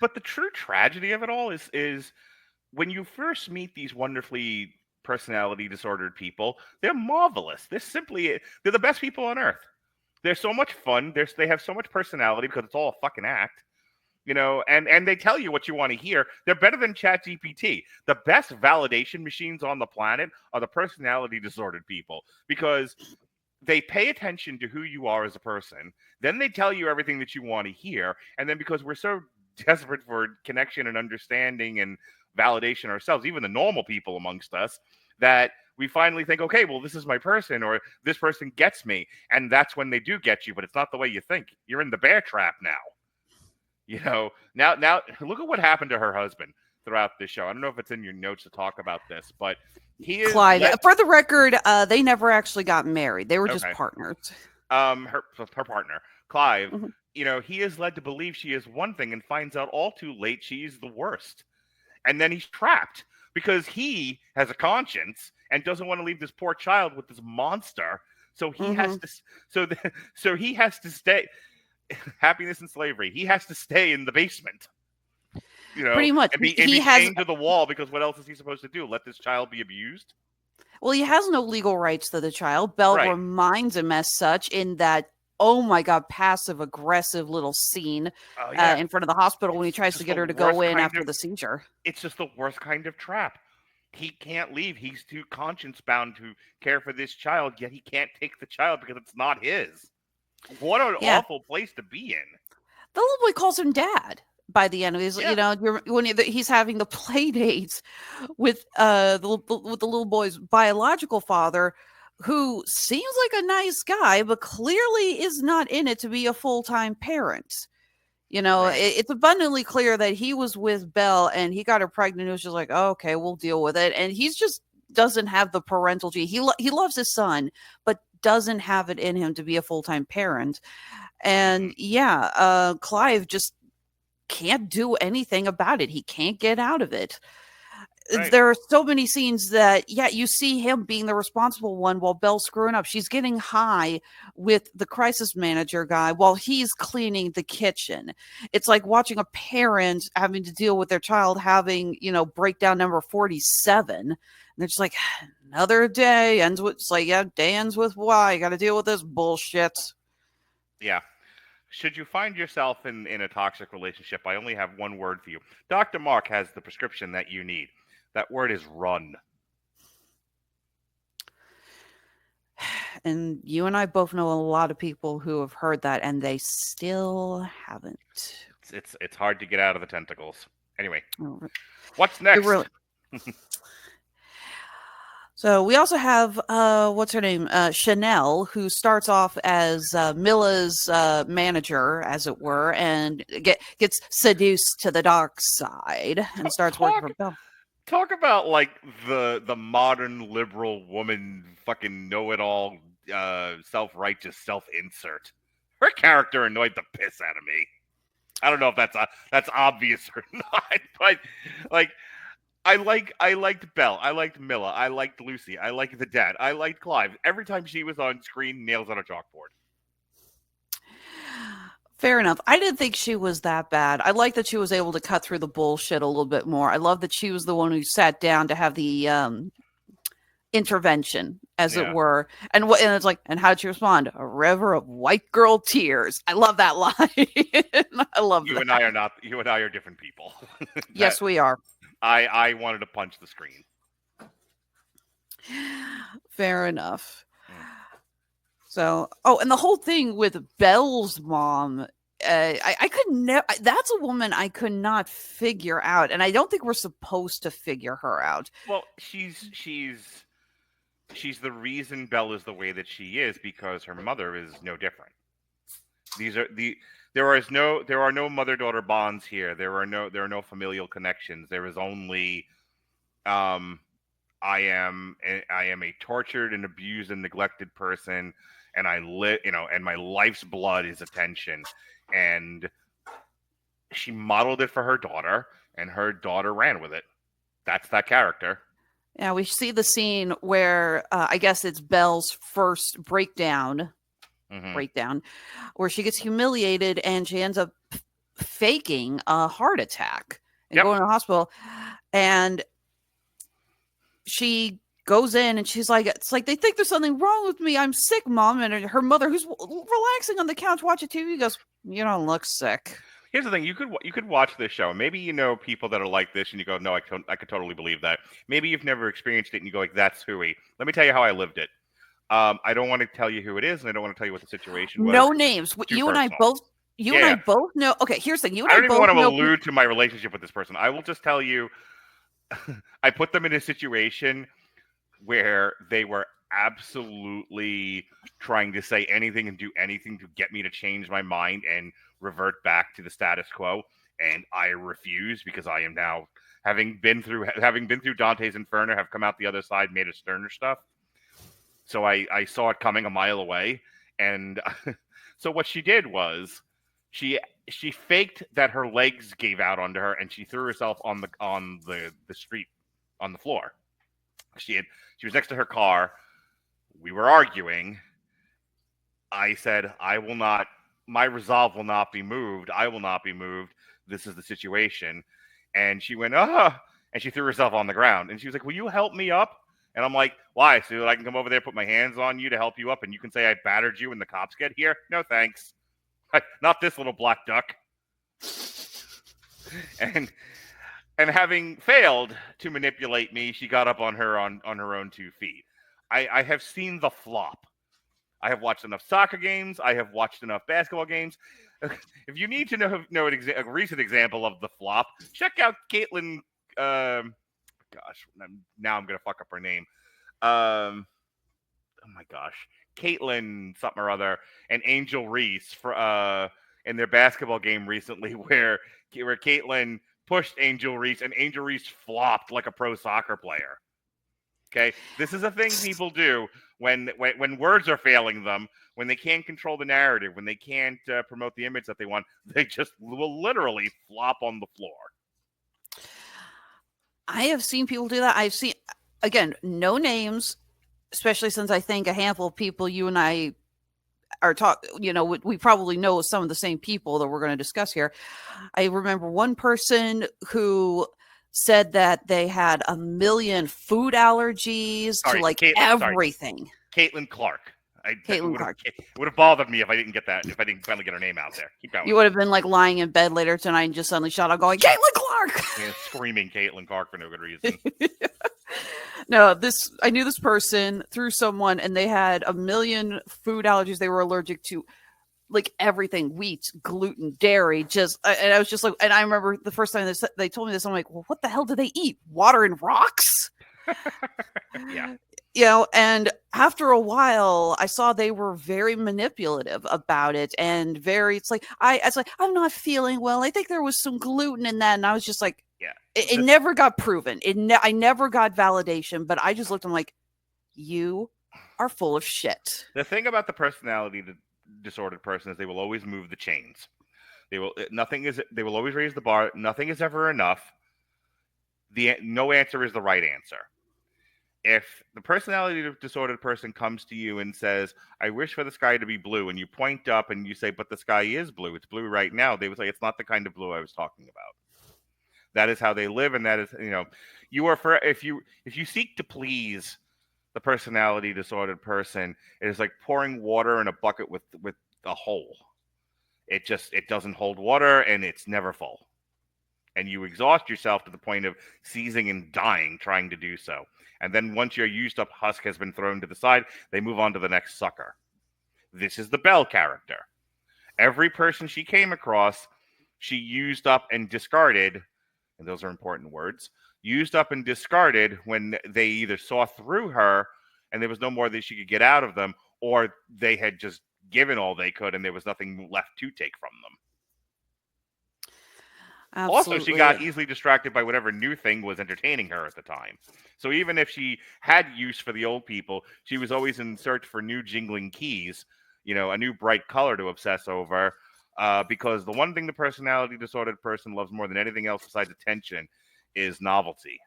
But the true tragedy of it all is when you first meet these wonderfully personality disordered people, they're marvelous. They're the best people on earth. They're so much fun. They have so much personality because it's all a fucking act. And they tell you what you want to hear. They're better than ChatGPT. The best validation machines on the planet are the personality disordered people because they pay attention to who you are as a person. Then they tell you everything that you want to hear. And then because we're so desperate for connection and understanding and validation ourselves, even the normal people amongst us, that we finally think, okay, well, this is my person, or this person gets me. And that's when they do get you, but it's not the way you think. You're in the bear trap now. Now look at what happened to her husband throughout this show. I don't know if it's in your notes to talk about this, but he is Clyde. For the record, they never actually got married. They were just okay. partners. Her partner, Clive, Mm-hmm. he is led to believe she is one thing and finds out all too late she's the worst. And then he's trapped because he has a conscience and doesn't want to leave this poor child with this monster. So he has to so he has to stay happiness and slavery. He has to stay in the basement. Pretty much. And be chained to the wall because what else is he supposed to do? Let this child be abused? Well, he has no legal rights to the child. Belle reminds him as such in that, oh my God, passive aggressive little scene in front of the hospital when he tries to get her to go in after the seizure. It's just the worst kind of trap. He can't leave. He's too conscience bound to care for this child, yet he can't take the child because it's not his. What an awful place to be in. The little boy calls him dad. By the end of his, when he's having the play dates with the little boy's biological father, who seems like a nice guy, but clearly is not in it to be a full-time parent. It's abundantly clear that he was with Belle and he got her pregnant. It was just like, oh, okay, we'll deal with it. And he's just doesn't have the parental gene. He loves his son, but doesn't have it in him to be a full-time parent. And Clive just can't do anything about it. He can't get out of it. Right. There are so many scenes that, you see him being the responsible one while Belle's screwing up. She's getting high with the crisis manager guy while he's cleaning the kitchen. It's like watching a parent having to deal with their child having, breakdown number 47. And they're just like, another day ends with, it's like, day ends with Y. You got to deal with this bullshit. Yeah. Should you find yourself in a toxic relationship, I only have one word for you. Dr. Mark has the prescription that you need. That word is run. And you and I both know a lot of people who have heard that, and they still haven't. It's hard to get out of the tentacles. Anyway, what's next? So we also have, what's her name? Chanel, who starts off as Milla's manager, as it were, and gets seduced to the dark side and starts working for Belle. Talk about, like, the modern liberal woman fucking know-it-all, self-righteous self-insert. Her character annoyed the piss out of me. I don't know if that's obvious or not, but, like... I liked Belle. I liked Milla. I liked Lucy. I liked the dad. I liked Clive. Every time she was on screen, nails on a chalkboard. Fair enough. I didn't think she was that bad. I like that she was able to cut through the bullshit a little bit more. I love that she was the one who sat down to have the intervention, as it were. And it's like, and how'd she respond? A river of white girl tears. I love that line. I love that. You and I are different people. Yes, we are. I wanted to punch the screen. Fair enough. So, and the whole thing with Belle's mom, I could never. That's a woman I could not figure out, and I don't think we're supposed to figure her out. Well, she's the reason Belle is the way that she is because her mother is no different. There are no mother-daughter bonds here. There are no familial connections. There is only, I am a tortured and abused and neglected person, and and my life's blood is attention. And she modeled it for her daughter, and her daughter ran with it. That's that character. Yeah, we see the scene where I guess it's Belle's first breakdown, where she gets humiliated and she ends up faking a heart attack and Yep. going to the hospital. And she goes in and she's like, it's like, they think there's something wrong with me. I'm sick, Mom. And her mother, who's relaxing on the couch watching TV, goes, you don't look sick. Here's the thing: you could watch this show, and maybe you know people that are like this, and you go, "No, I could totally believe that." Maybe you've never experienced it, and you go, "Like that's hooey." Let me tell you how I lived it. I don't want to tell you who it is, and I don't want to tell you what the situation was. No names. Too You and I personal. both. You and Yeah. I both know. Okay, here's the thing. You and I I don't even both want to know. allude to my relationship with this person. I will just tell you, I put them in a situation where they were absolutely trying to say anything and do anything to get me to change my mind and revert back to the status quo, and I refuse because I am now having been through Dante's Inferno, have come out the other side, made a sterner stuff. So I saw it coming a mile away, and so what she did was she faked that her legs gave out onto her, and she threw herself on the street, on the floor. She was next to her car. We were arguing. I said, I will not, my resolve will not be moved. I will not be moved. This is the situation. And she went, and she threw herself on the ground. And she was like, will you help me up? And I'm like, why? So that I can come over there, put my hands on you to help you up, and you can say I battered you when the cops get here? No, thanks. Not this little black duck. And having failed to manipulate me, she got up on her own 2 feet. I have seen the flop. I have watched enough soccer games. I have watched enough basketball games. If you need to know a recent example of the flop, check out Caitlin. Gosh, now I'm gonna fuck up her name. Oh my gosh, Caitlin something or other, and Angel Reese for in their basketball game recently, where Caitlin pushed Angel Reese, and Angel Reese flopped like a pro soccer player. Okay, this is a thing people do when words are failing them, when they can't control the narrative, when they can't promote the image that they want. They just will literally flop on the floor. I have seen people do that. I've seen, again, no names, especially since I think a handful of people you and I are we probably know some of the same people that we're going to discuss here. I remember one person who said that they had a million food allergies to like everything. Caitlin Clark. Caitlin Clark. It would have bothered me if I didn't get that. If I didn't finally get her name out there. Keep going. You would have been like lying in bed later tonight and just suddenly shot out going, Caitlin Clark! Yeah, screaming Caitlin Clark for no good reason. No, I knew this person through someone, and they had a million food allergies. They were allergic to like everything, wheat, gluten, dairy, and I was just like, and I remember the first time they told me this, I'm like, well, what the hell do they eat? Water and rocks? Yeah. And after a while, I saw they were very manipulative about it, and it's like, I'm not feeling well. I think there was some gluten in that, and I was just like, yeah, it never got proven. I never got validation, but I just looked. I'm like, you are full of shit. The thing about the personality disordered person is they will always move the chains. They will always raise the bar. Nothing is ever enough. No answer is the right answer. If the personality disordered person comes to you and says, I wish for the sky to be blue, and you point up and you say, but the sky is blue. It's blue right now. They would say, it's not the kind of blue I was talking about. That is how they live. And that is, if you seek to please the personality disordered person, it is like pouring water in a bucket with a hole. It doesn't hold water, and it's never full. And you exhaust yourself to the point of seizing and dying trying to do so. And then once your used up husk has been thrown to the side, they move on to the next sucker. This is the Belle character. Every person she came across, she used up and discarded, and those are important words, used up and discarded when they either saw through her and there was no more that she could get out of them, or they had just given all they could and there was nothing left to take from them. Absolutely. Also, she got easily distracted by whatever new thing was entertaining her at the time. So even if she had use for the old people, she was always in search for new jingling keys, a new bright color to obsess over, because the one thing the personality disordered person loves more than anything else besides attention is novelty.